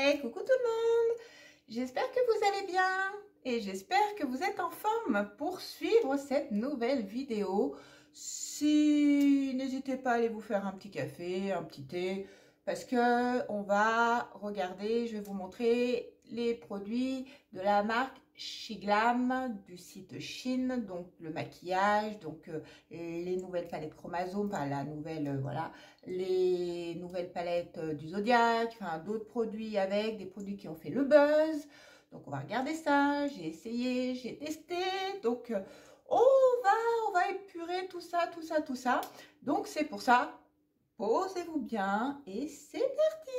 Hey, coucou tout le monde! J'espère que vous allez bien et j'espère que vous êtes en forme pour suivre cette nouvelle vidéo. Si n'hésitez pas à aller vous faire un petit café, un petit thé, parce que on va regarder, je vais vous montrer les produits de la marque Shiglam du site Shein, donc le maquillage, donc les nouvelles palettes Chromazone, enfin la nouvelle voilà, les nouvelles palettes du Zodiac, enfin d'autres produits avec des produits qui ont fait le buzz. Donc on va regarder ça, j'ai essayé, j'ai testé, donc on va épurer tout ça, tout ça, tout ça. Donc c'est pour ça, posez-vous bien et c'est parti.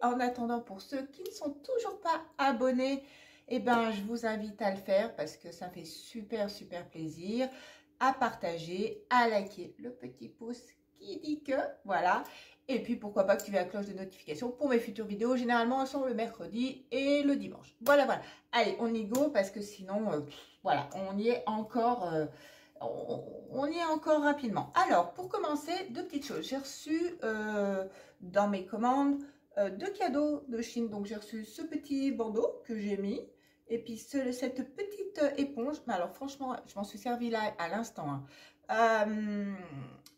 En attendant, pour ceux qui ne sont toujours pas abonnés, eh ben, je vous invite à le faire parce que ça fait super, super plaisir, à partager, à liker le petit pouce qui dit que, voilà. Et puis, pourquoi pas activer la cloche de notification pour mes futures vidéos. Généralement, elles sont le mercredi et le dimanche. Voilà, voilà. Allez, on y go parce que sinon, voilà, on y est encore... on y est encore rapidement. Alors, pour commencer, deux petites choses. J'ai reçu dans mes commandes deux cadeaux de Chine. Donc, j'ai reçu ce petit bandeau que j'ai mis. Et puis, cette petite éponge. Mais alors, franchement, je m'en suis servi là à l'instant. Hein.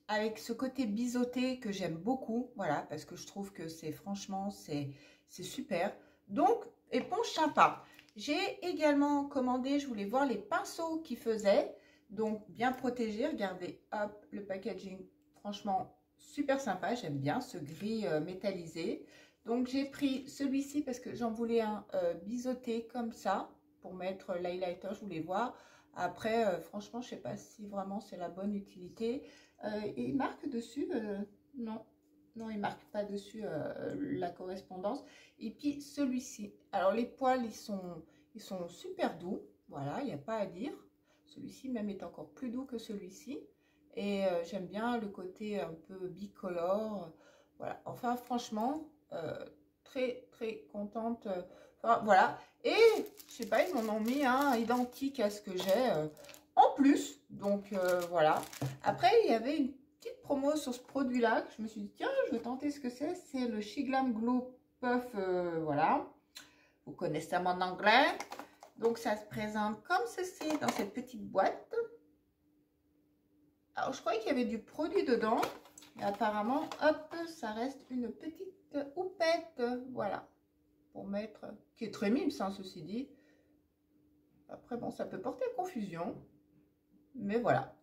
Avec ce côté biseauté que j'aime beaucoup. Voilà, parce que je trouve que c'est franchement, c'est super. Donc, éponge sympa. J'ai également commandé, je voulais voir les pinceaux qui faisaient. Donc, bien protégé. Regardez, hop, le packaging, franchement, super sympa. J'aime bien ce gris métallisé. Donc, j'ai pris celui-ci parce que j'en voulais un biseauté comme ça pour mettre l'highlighter. Je voulais voir. Après, franchement, je ne sais pas si vraiment c'est la bonne utilité. Et il marque dessus, non. Non, il ne marque pas dessus la correspondance. Et puis, celui-ci. Alors, les poils, ils sont super doux. Voilà, il n'y a pas à dire. Celui-ci même est encore plus doux que celui-ci. Et j'aime bien le côté un peu bicolore. Voilà. Enfin, franchement, très, très contente. Enfin, voilà. Et, je sais pas, ils m'en ont mis un identique à ce que j'ai en plus. Donc, voilà. Après, il y avait une petite promo sur ce produit-là que je me suis dit, tiens, je vais tenter ce que c'est. C'est le Shiglam Glow Puff, voilà. Vous connaissez ça en anglais. Donc, ça se présente comme ceci dans cette petite boîte. Alors, je croyais qu'il y avait du produit dedans. Et apparemment, hop, ça reste une petite houppette. Voilà. Pour mettre, qui est très mime, ça, ceci dit. Après, bon, ça peut porter à confusion. Mais voilà.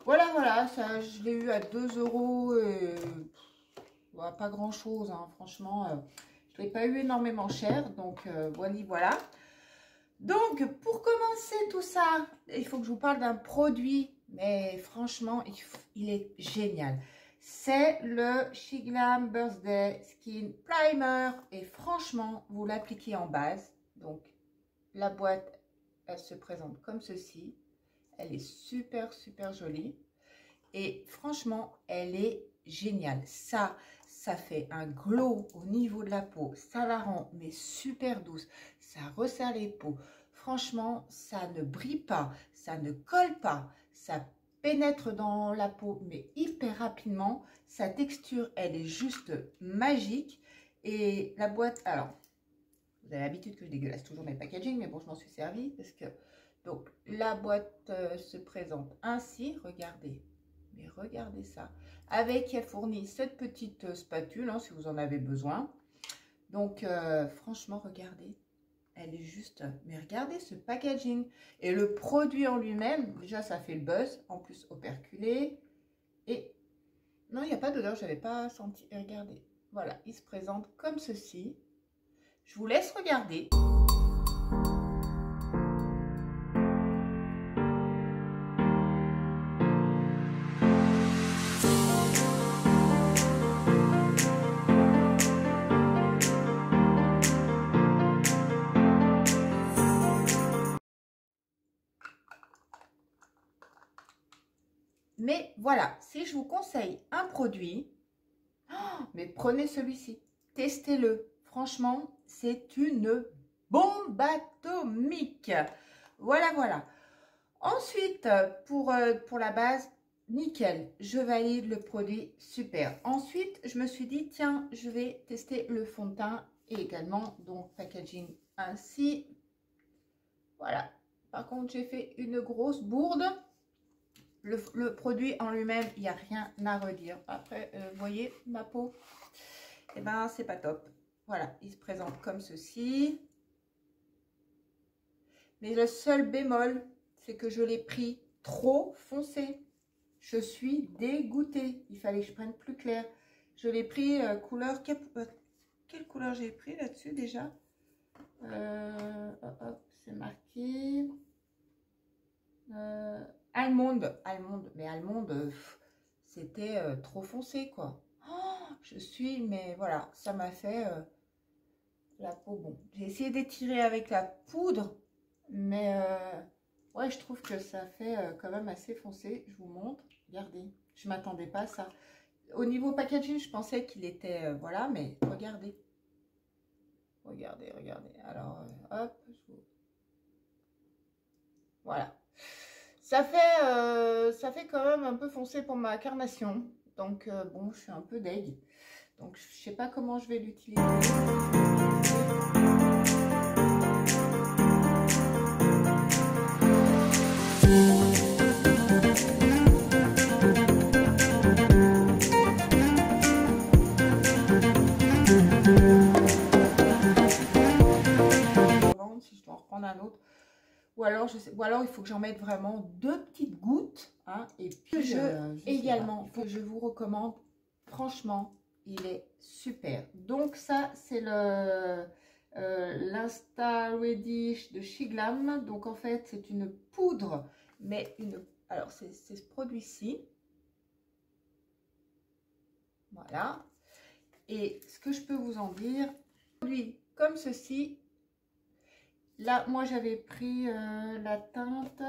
Voilà, voilà. Ça, je l'ai eu à 2 € et voilà, pas grand-chose, hein, franchement. Je ne l'ai pas eu énormément cher. Donc, voilà, voilà. Donc, pour commencer tout ça, il faut que je vous parle d'un produit, mais franchement, il est génial. C'est le Shiglam Birthday Skin Primer et franchement, vous l'appliquez en base. Donc, la boîte, elle se présente comme ceci. Elle est super, super jolie. Et franchement, elle est géniale. Ça fait un glow au niveau de la peau. Ça la rend mais super douce. Ça resserre les peaux. Franchement, ça ne brille pas. Ça ne colle pas. Ça pénètre dans la peau mais hyper rapidement. Sa texture, elle est juste magique. Et la boîte, alors, vous avez l'habitude que je dégueulasse toujours mes packaging, mais bon, je m'en suis servi parce que... Donc, la boîte se présente ainsi. Regardez. Mais regardez ça. Avec, elle fournit cette petite spatule, hein, si vous en avez besoin. Donc, franchement, regardez. Elle est juste... Mais regardez ce packaging. Et le produit en lui-même, déjà, ça fait le buzz. En plus, operculé. Et non, il n'y a pas d'odeur. Je n'avais pas senti. Et regardez. Voilà, il se présente comme ceci. Je vous laisse regarder. Mais voilà, si je vous conseille un produit, mais prenez celui-ci, testez-le. Franchement, c'est une bombe atomique. Voilà, voilà. Ensuite, pour la base, nickel, je valide le produit, super. Ensuite, je me suis dit, tiens, je vais tester le fond de teint Et également, donc, packaging ainsi. Voilà. Par contre, j'ai fait une grosse bourde. Le produit en lui-même, il n'y a rien à redire. Après, vous voyez, ma peau, eh ben, c'est pas top. Voilà, il se présente comme ceci. Mais le seul bémol, c'est que je l'ai pris trop foncé. Je suis dégoûtée. Il fallait que je prenne plus clair. Je l'ai pris couleur... Quelle couleur j'ai pris là-dessus déjà? C'est marqué... allemande. Mais allemande, c'était trop foncé, quoi. Oh, je suis... Mais voilà, ça m'a fait la peau. Bon, j'ai essayé d'étirer avec la poudre. Mais ouais, je trouve que ça fait quand même assez foncé. Je vous montre. Regardez, je ne m'attendais pas à ça. Au niveau packaging, je pensais qu'il était... voilà, mais regardez. Regardez. Alors, hop. Voilà. Ça fait quand même un peu foncé pour ma carnation. Donc, bon, je suis un peu deg. Donc, je ne sais pas comment je vais l'utiliser. Si je dois en reprendre un autre. Ou alors, il faut que j'en mette vraiment 2 petites gouttes. Hein, et puis, également, que je vous recommande, franchement, il est super. Donc, ça, c'est l'Insta Reddish de Shiglam. Donc, en fait, c'est une poudre, mais alors, c'est ce produit-ci. Voilà. Et ce que je peux vous en dire, produit comme ceci. Là, moi, j'avais pris la teinte,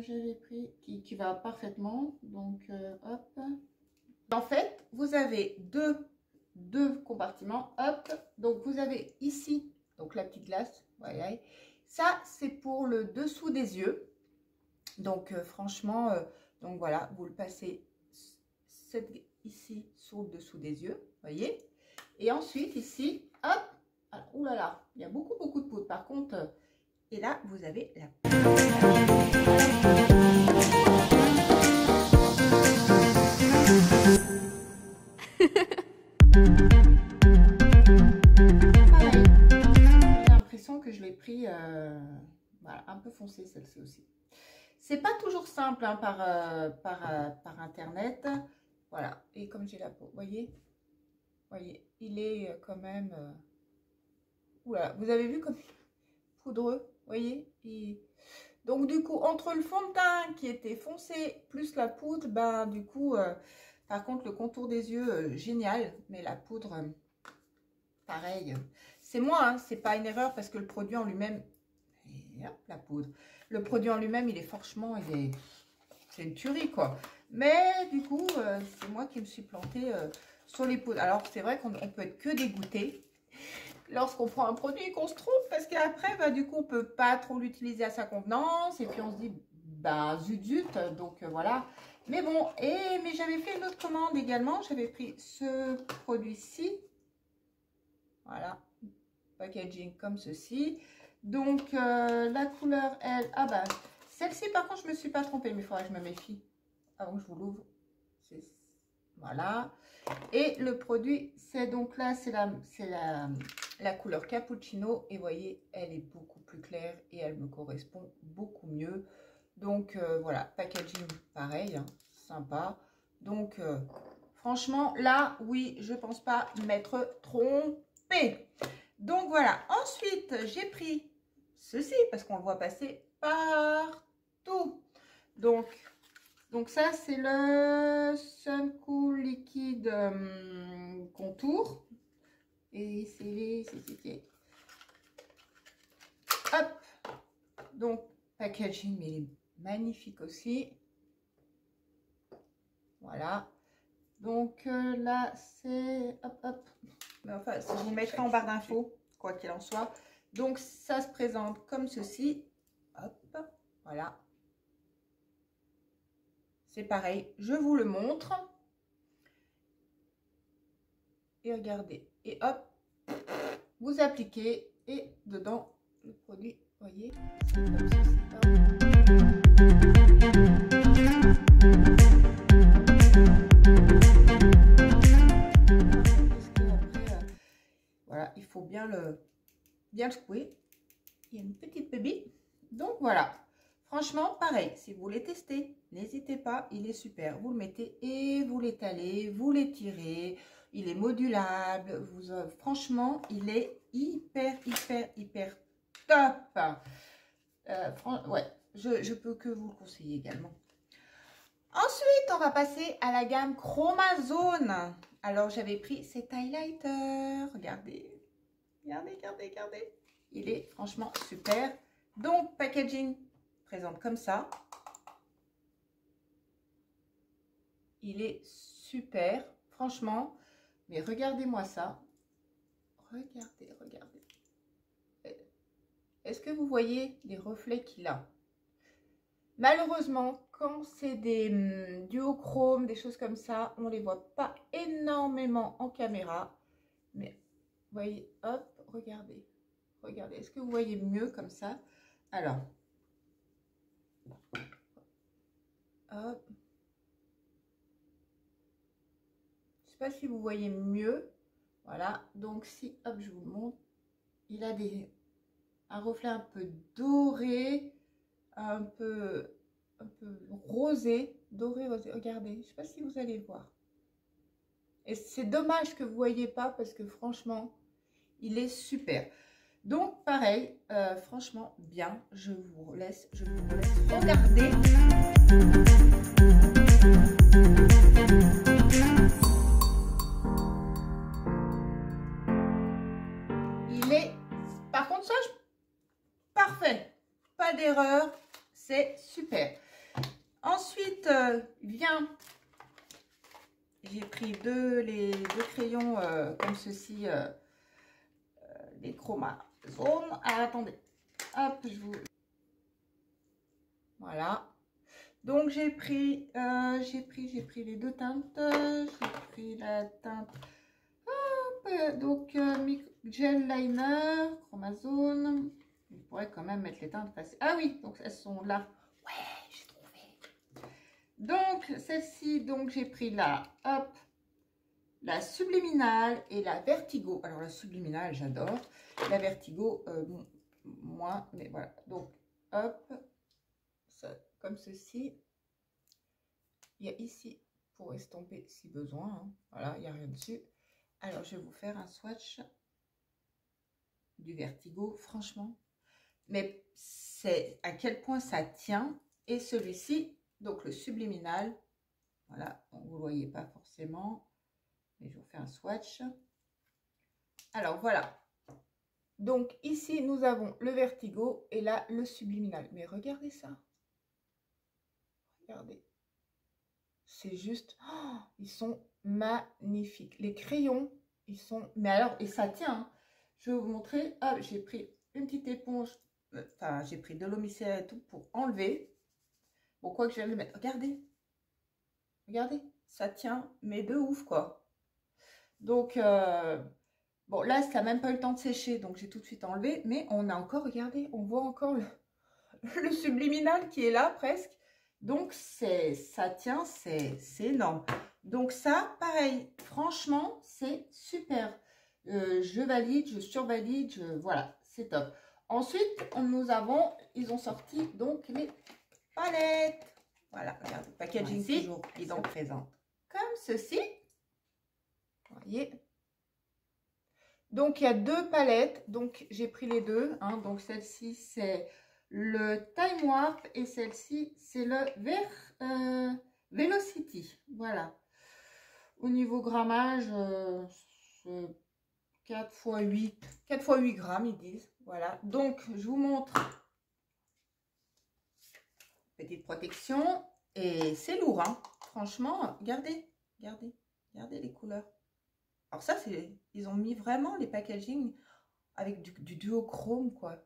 j'avais pris qui va parfaitement. Donc, hop. En fait, vous avez deux compartiments. Hop. Donc, vous avez ici, donc la petite glace. Voilà. Ça, c'est pour le dessous des yeux. Donc, franchement, donc voilà, vous le passez ici sur le dessous des yeux. Voyez. Et ensuite, ici, hop. Alors, oulala, il y a beaucoup de poudre. Par contre, et là, vous avez la j'ai l'impression que je l'ai pris voilà, un peu foncé, celle-ci aussi. C'est pas toujours simple hein, par internet. Voilà, et comme j'ai la peau, voyez, il est quand même... Oula, vous avez vu comme poudreux, voyez. Donc du coup, entre le fond de teint qui était foncé plus la poudre, ben du coup, par contre le contour des yeux, génial. Mais la poudre, pareil. C'est moi, hein, c'est pas une erreur parce que le produit en lui-même, la poudre. Le produit en lui-même, il est franchement, c'est une tuerie quoi. Mais du coup, c'est moi qui me suis plantée sur les poudres. Alors c'est vrai qu'on peut être que dégoûté lorsqu'on prend un produit et qu'on se trompe, parce qu'après, bah, du coup, on ne peut pas trop l'utiliser à sa convenance, et puis on se dit, bah, zut, donc voilà. Mais bon, mais j'avais fait une autre commande également, j'avais pris ce produit-ci, voilà, packaging comme ceci. Donc, la couleur, elle, ah bah, celle-ci, par contre, je ne me suis pas trompée, mais il faudrait que je me méfie avant que je vous l'ouvre. Voilà. Et le produit, c'est donc là, c'est la couleur cappuccino. Et voyez, elle est beaucoup plus claire et elle me correspond beaucoup mieux. Donc, voilà, packaging pareil, hein, sympa. Donc, franchement, là, oui, je pense pas m'être trompée. Donc, voilà. Ensuite, j'ai pris ceci parce qu'on le voit passer partout. Donc ça, c'est le Sun Cool Liquide Contour. Et c'est... Hop. Donc, packaging, mais il est magnifique aussi. Voilà. Donc là, c'est... Hop. Mais enfin, je vous mettrai en barre d'infos, quoi qu'il en soit. Donc, ça se présente comme ceci. Hop. Voilà. C'est pareil, je vous le montre. Et regardez. Et hop, vous appliquez et dedans le produit, voyez, c'est comme ceci. Voilà, il faut bien le secouer. Il y a une petite bébé. Donc voilà, franchement pareil, si vous voulez tester, n'hésitez pas, il est super. Vous le mettez et vous l'étalez, vous l'étirez, il est modulable. Franchement, il est hyper top. Ouais, je peux que vous le conseiller également. Ensuite, on va passer à la gamme Chromazone. Alors, j'avais pris cet highlighter. Regardez. Regardez. Il est franchement super. Donc, packaging présente comme ça. Il est super. Franchement. Mais regardez-moi ça. Regardez. Est-ce que vous voyez les reflets qu'il a? Malheureusement, quand c'est des duochromes, des choses comme ça, on ne les voit pas énormément en caméra. Mais vous voyez, hop, regardez. Est-ce que vous voyez mieux comme ça? Alors, hop. Je ne sais pas si vous voyez mieux. Voilà, donc si, hop, je vous montre. Il a un reflet un peu doré, un peu rosé, doré, rosé. Regardez, je ne sais pas si vous allez le voir. Et c'est dommage que vous ne voyez pas parce que franchement, il est super. Donc pareil, franchement bien, je vous laisse regarder. Il est, par contre ça, parfait, pas d'erreur, c'est super. Ensuite, vient, j'ai pris les deux crayons comme ceci, les Chromazone. Alors, attendez, hop, voilà. Donc j'ai pris les deux teintes. J'ai pris la teinte, hop, donc gel liner, Chromazone. Je pourrais quand même mettre les teintes faciles. Ah oui, donc elles sont là. Ouais, j'ai trouvé. Donc celle-ci, donc j'ai pris la subliminale et la vertigo. Alors la subliminale, j'adore. La vertigo, moins, mais voilà. Donc hop, ça, comme ceci. Il y a ici pour estomper si besoin. Hein. Voilà, il n'y a rien dessus. Alors je vais vous faire un swatch du vertigo, franchement. Mais c'est à quel point ça tient. Et celui-ci, donc le subliminal. Voilà, vous ne le voyez pas forcément. Mais je vous fais un swatch. Alors voilà. Donc ici, nous avons le vertigo et là, le subliminal. Mais regardez ça. Regardez. C'est juste... Oh, ils sont magnifiques. Les crayons, ils sont... Mais alors, et ça tient. Hein. Je vais vous montrer. Ah, j'ai pris une petite éponge. Enfin, j'ai pris de l'eau micellaire et tout pour enlever. Bon, quoi que je vais le mettre. Regardez. Regardez. Ça tient, mais de ouf, quoi. Donc, bon, là, ça n'a même pas eu le temps de sécher, donc j'ai tout de suite enlevé. Mais on a encore, regardez, on voit encore le subliminal qui est là, presque. Donc, ça tient, c'est énorme. Donc, ça, pareil, franchement, c'est super. Je valide, je survalide, voilà, c'est top. Ensuite, ils ont sorti donc les palettes. Voilà, regardez, packaging ici, toujours ils sont présents comme ceci. Vous voyez. Donc, il y a deux palettes. Donc, j'ai pris les deux. Hein, donc, celle-ci, c'est le Time Warp et celle-ci, c'est le Velocity. Voilà. Au niveau grammage, 4 x 8 grammes, ils disent. Voilà. Donc, je vous montre. Petite protection. Et c'est lourd, hein. Franchement, regardez les couleurs. Alors ça, ils ont mis vraiment les packaging avec du duochrome, quoi.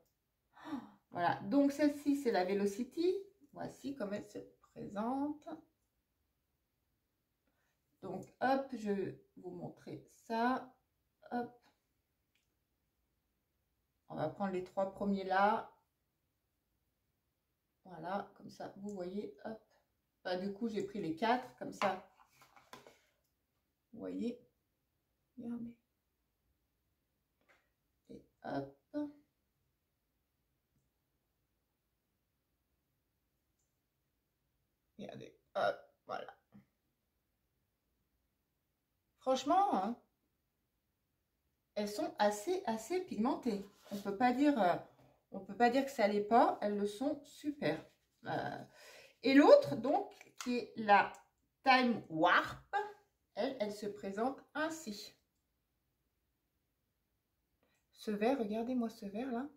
Voilà, donc celle-ci, c'est la Velocity. Voici comment elle se présente. Donc, hop, je vais vous montrer ça. Hop. va prendre les 3 premiers là. Voilà, comme ça, vous voyez, hop. Bah, du coup, j'ai pris les 4, comme ça. Vous voyez. Regardez. Et hop. Regardez, hop, voilà. Franchement, hein, elles sont assez pigmentées. On peut pas dire que ça l'est pas. Elles le sont super. Et l'autre, donc, qui est la Time Warp, elle se présente ainsi. Ce vert, regardez-moi ce vert là.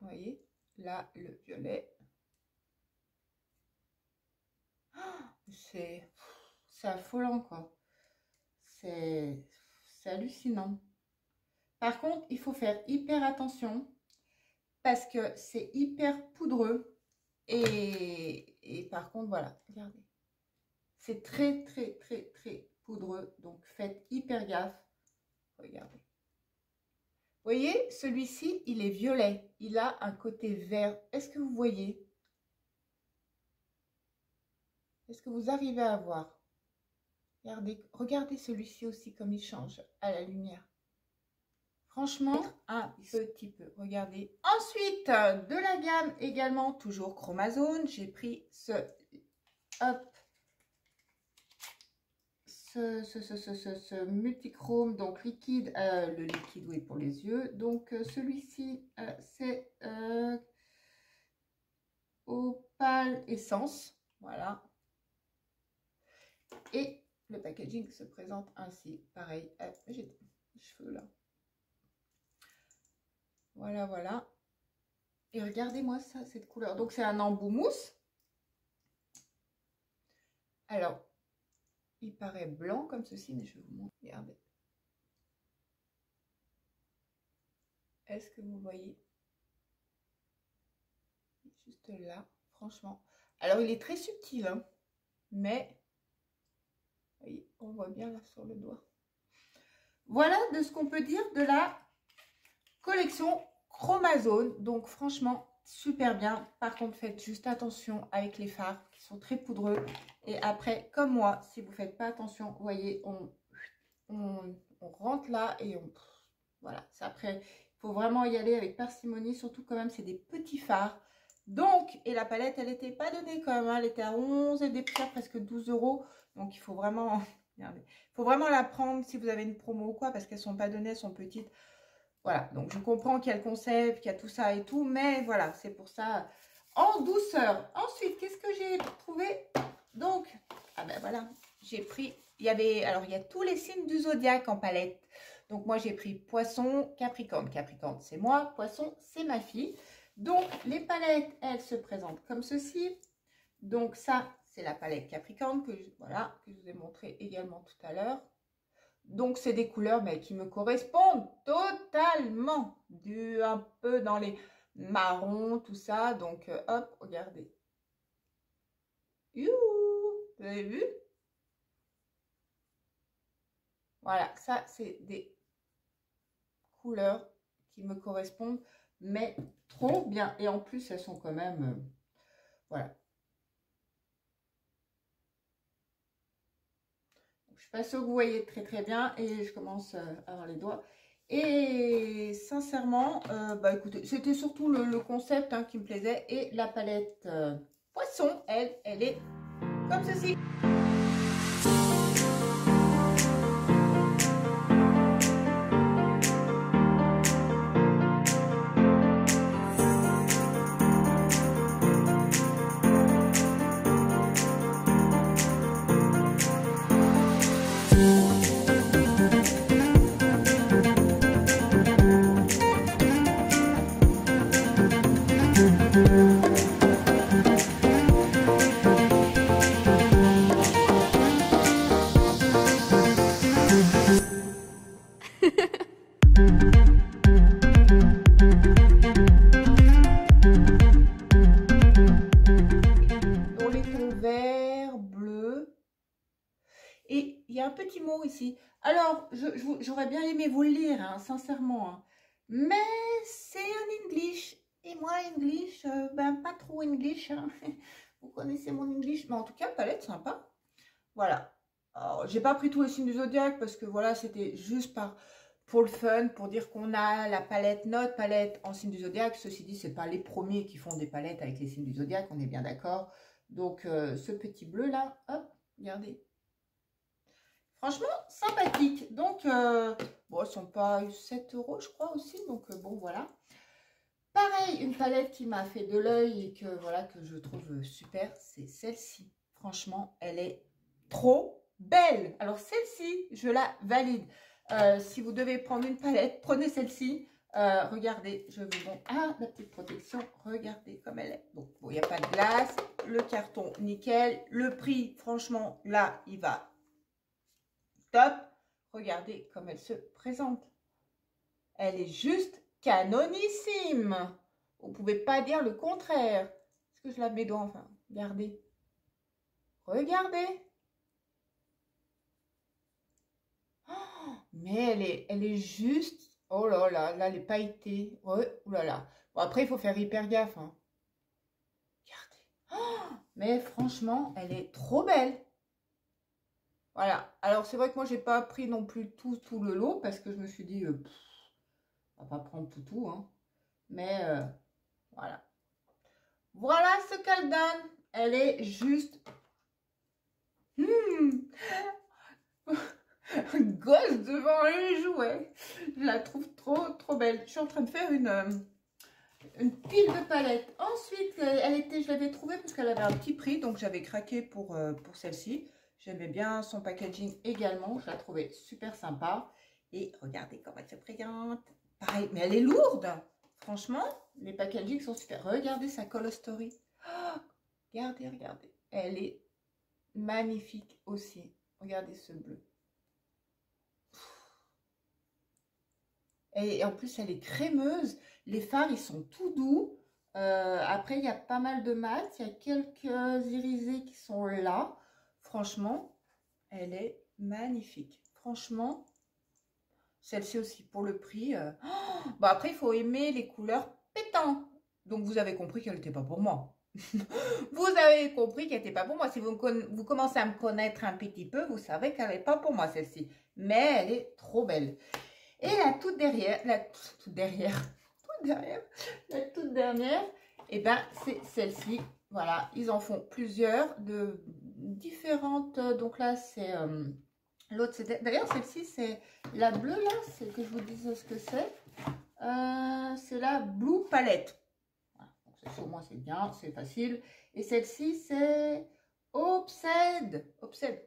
Vous voyez, là, le violet. C'est affolant, quoi. C'est hallucinant. Par contre, il faut faire hyper attention parce que c'est hyper poudreux. Et par contre, voilà, regardez. C'est très poudreux. Donc, faites hyper gaffe. Regardez. Vous voyez, celui-ci, il est violet. Il a un côté vert. Est-ce que vous voyez? Est-ce que vous arrivez à voir? Regardez celui-ci aussi comme il change à la lumière. Franchement, un petit peu. Regardez. Ensuite, de la gamme également, toujours Chromazone. J'ai pris ce multichrome, donc liquide. Le liquide, oui, pour les yeux. Donc, celui-ci, c'est Opale Essence. Voilà. Et le packaging se présente ainsi. Pareil, j'ai des cheveux là. Voilà, voilà. Et regardez-moi ça, cette couleur. Donc, c'est un embout mousse. Alors, il paraît blanc comme ceci, mais je vais vous montrer. Regardez. Est-ce que vous voyez? Juste là, franchement. Alors, il est très subtil, hein, mais... voyez, on voit bien là sur le doigt. Voilà de ce qu'on peut dire de la collection Chromazone. Donc franchement, super bien. Par contre, faites juste attention avec les fards qui sont très poudreux. Et après, comme moi, si vous ne faites pas attention, vous voyez, on rentre là et on... Voilà, c'est après, il faut vraiment y aller avec parcimonie. Surtout quand même, c'est des petits fards. Donc, et la palette, elle n'était pas donnée quand même. Hein, elle était à 11 et des prix à presque 12 €. Donc, il faut vraiment... Regardez, il faut vraiment la prendre si vous avez une promo ou quoi, parce qu'elles ne sont pas données, elles sont petites. Voilà, donc je comprends qu'il y a le concept, qu'il y a tout ça et tout, mais voilà, c'est pour ça, en douceur. Ensuite, qu'est-ce que j'ai trouvé? Donc, ah ben voilà, j'ai pris, il y a tous les signes du zodiaque en palette. Donc moi, j'ai pris Poisson, Capricorne. Capricorne, c'est moi, Poisson, c'est ma fille. Donc, les palettes, elles se présentent comme ceci. Donc ça, c'est la palette Capricorne que je vous ai montré également tout à l'heure. Donc, c'est des couleurs mais qui me correspondent totalement. Un peu dans les marrons, tout ça. Donc, hop, regardez. Youhou, vous avez vu? Voilà, ça, c'est des couleurs qui me correspondent, mais trop bien. Et en plus, elles sont quand même... voilà. Je suis pas sûre que vous voyez très bien et je commence à avoir les doigts. Et sincèrement, bah écoutez, c'était surtout le concept hein, qui me plaisait. Et la palette Poisson, elle est comme ceci. petits mots ici. Alors, j'aurais bien aimé vous le lire, hein, sincèrement. Hein. Mais c'est un English. Et moi, English, ben pas trop English. Hein. Vous connaissez mon English. Mais en tout cas, palette sympa. Voilà. Alors, j'ai pas pris tous les signes du zodiaque parce que voilà, c'était juste pour le fun, pour dire qu'on a la palette, notre palette en signes du zodiaque. Ceci dit, c'est pas les premiers qui font des palettes avec les signes du zodiaque, on est bien d'accord. Donc, ce petit bleu là, hop, regardez. Franchement, sympathique. Donc, bon, elles sont pas 7 € je crois aussi. Donc, bon, voilà. Pareil, une palette qui m'a fait de l'œil et que, voilà, que je trouve super, c'est celle-ci. Franchement, elle est trop belle. Alors, celle-ci, je la valide. Si vous devez prendre une palette, prenez celle-ci. Regardez, je vous montre. Ah, la petite protection, regardez comme elle est. Donc, bon, il n'y a pas de glace. Le carton, nickel. Le prix, franchement, là, il va top. Regardez comme elle se présente. Elle est juste canonissime. Vous ne pouvez pas dire le contraire. Est-ce que je la mets devant? Enfin, regardez. Regardez. Oh, mais elle est juste... Oh là là, là, les pailletés. Ouais, oh là là. Bon, après, il faut faire hyper gaffe. Hein. Regardez. Oh, mais franchement, elle est trop belle. Voilà. Alors, c'est vrai que moi, j'ai pas pris non plus tout le lot parce que je me suis dit, on va pas prendre tout, hein. Mais voilà. Voilà ce qu'elle donne. Elle est juste... gosse devant les jouets. Je la trouve trop belle. Je suis en train de faire une pile de palettes. Ensuite, je l'avais trouvée parce qu'elle avait un petit prix. Donc, j'avais craqué pour celle-ci. J'aimais bien son packaging également. Je la trouvais super sympa. Et regardez comment elle se présente. Pareil, mais elle est lourde. Franchement, les packagings sont super. Regardez sa color story. Oh, regardez. Elle est magnifique aussi. Regardez ce bleu. Et en plus, elle est crémeuse. Les fards, ils sont tout doux. Après, il y a pas mal de mat. Il y a quelques irisés qui sont là. Franchement, elle est magnifique. Franchement, celle-ci aussi pour le prix. Oh, bon, après, il faut aimer les couleurs pétantes. Donc, vous avez compris qu'elle n'était pas pour moi. Vous avez compris qu'elle n'était pas pour moi. Si vous commencez à me connaître un petit peu, vous savez qu'elle n'est pas pour moi, celle-ci. Mais elle est trop belle. Et la toute dernière, et ben c'est celle-ci. Voilà, ils en font plusieurs de différentes. Donc là, c'est l'autre. D'ailleurs, celle-ci, c'est la bleue là. C'est que je vous dise ce que c'est. C'est la Blue Palette. Voilà, donc celle-ci au moins c'est bien, c'est facile. Et celle-ci, c'est Obsède. Je sais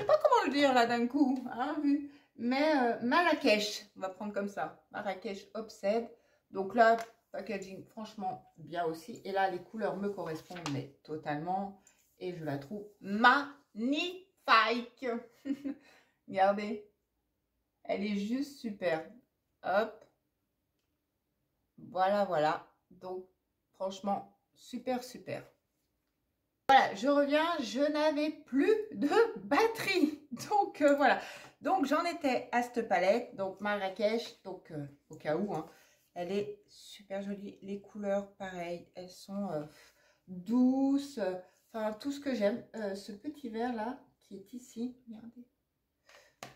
pas comment le dire là d'un coup, hein, vu. Mais Marrakech, on va prendre comme ça. Marrakech Obsède. Donc là, packaging, franchement, bien aussi. Et là, les couleurs me correspondent, mais totalement. Et je la trouve magnifique. Regardez. Elle est juste super. Hop. Voilà. Donc, franchement, super. Voilà, je reviens, je n'avais plus de batterie. Donc, voilà. Donc, j'en étais à cette palette. Donc, Marrakech. Donc, au cas où, hein, elle est super jolie. Les couleurs, pareil, elles sont douces. Enfin, tout ce que j'aime. Ce petit vert là, qui est ici.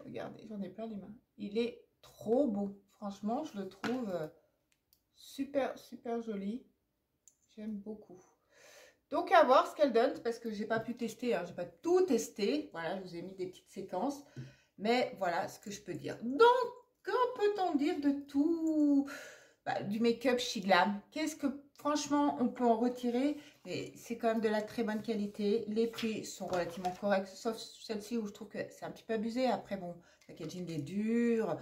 Regardez, j'en ai plein les mains. Il est trop beau. Franchement, je le trouve super joli. J'aime beaucoup. Donc, à voir ce qu'elle donne, parce que j'ai pas pu tester, hein, j'ai pas tout testé. Voilà, je vous ai mis des petites séquences. Mais voilà ce que je peux dire. Donc, que peut-on dire de tout du make-up Shiglam? Qu'est-ce que, franchement, on peut en retirer? Mais c'est quand même de la très bonne qualité. Les prix sont relativement corrects, sauf celle-ci où je trouve que c'est un petit peu abusé. Après, bon, le packaging est dur.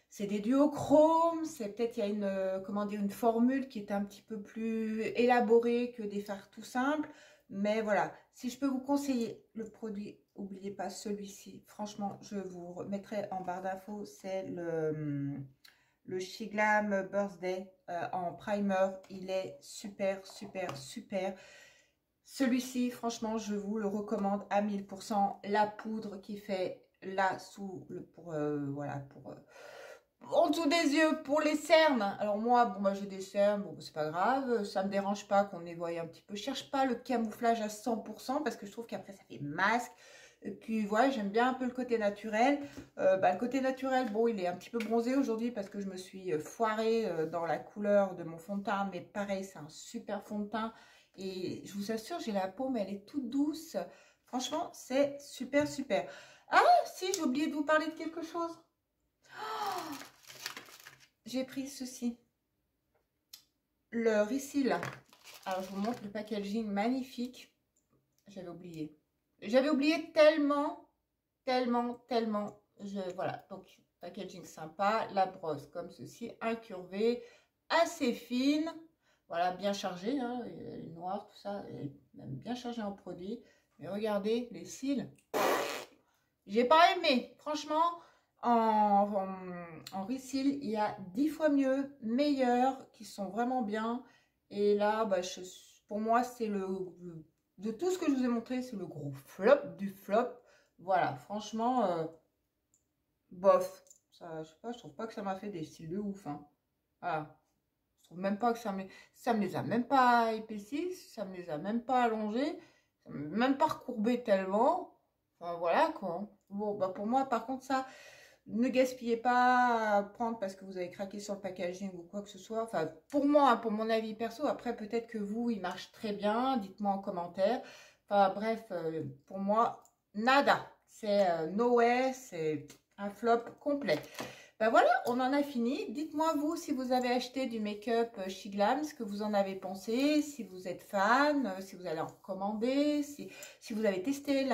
C'est des duochromes, c'est peut-être il y a une formule qui est un petit peu plus élaborée que des fards tout simples. Mais voilà, si je peux vous conseiller le produit, n'oubliez pas celui-ci. Franchement, je vous remettrai en barre d'infos. C'est le Shiglam Birthday en primer. Il est super. Celui-ci, franchement, je vous le recommande à 1000%. La poudre qui fait là sous le voilà, en dessous des yeux pour les cernes. Alors moi, bon bah j'ai des cernes, bon c'est pas grave, ça me dérange pas qu'on les voie un petit peu. Je cherche pas le camouflage à 100% parce que je trouve qu'après ça fait masque. Et puis voilà, j'aime bien un peu le côté naturel. Le côté naturel, bon, il est un petit peu bronzé aujourd'hui parce que je me suis foirée dans la couleur de mon fond de teint. Mais pareil, c'est un super fond de teint. Et je vous assure, j'ai la peau, mais elle est toute douce. Franchement, c'est super, super. Ah, si, j'ai oublié de vous parler de quelque chose. Oh, j'ai pris ceci. Le Reseal. Alors, je vous montre le packaging magnifique. J'avais oublié. J'avais oublié tellement. Voilà, donc packaging sympa, la brosse comme ceci, incurvée, assez fine, voilà, bien chargée, hein, elle est noire, tout ça, elle est même bien chargée en produit. Mais regardez les cils, j'ai pas aimé, franchement, en Reseal, il y a 10 fois mieux, meilleurs, qui sont vraiment bien. Et là, bah, pour moi, c'est de tout ce que je vous ai montré, c'est le gros flop du flop. Voilà, franchement, bof. Ça, je sais pas, je trouve pas que ça m'a fait des cils de ouf. Hein. Voilà. Je trouve même pas que ça me les a même pas épaissis, ça me les a même pas allongés, ça m'a même pas recourbé tellement. Enfin, voilà quoi. Bon, bah pour moi, par contre, ça, ne gaspillez pas à prendre parce que vous avez craqué sur le packaging ou quoi que ce soit. Enfin, pour moi, pour mon avis perso, après, peut-être que vous, il marche très bien. Dites-moi en commentaire. Enfin, bref, pour moi, nada. C'est no way, c'est un flop complet. Ben voilà, on en a fini. Dites-moi vous si vous avez acheté du make-up chez Glam, ce que vous en avez pensé, si vous êtes fan, si vous allez en recommander, si vous avez testé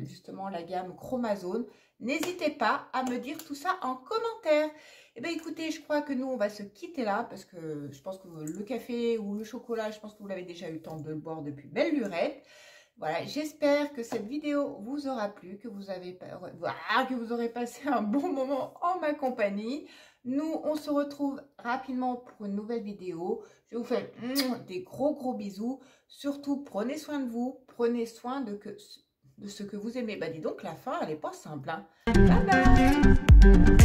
justement la gamme Chromazone. N'hésitez pas à me dire tout ça en commentaire. Eh bien écoutez, je crois que nous on va se quitter là parce que je pense que le café ou le chocolat, je pense que vous l'avez déjà eu le temps de le boire depuis belle lurette. Voilà, j'espère que cette vidéo vous aura plu, que vous aurez passé un bon moment en ma compagnie. Nous, on se retrouve rapidement pour une nouvelle vidéo. Je vous fais des gros bisous. Surtout, prenez soin de vous, prenez soin de ce que vous aimez. Bah dis donc, la fin, elle n'est pas simple. Hein. Bye bye.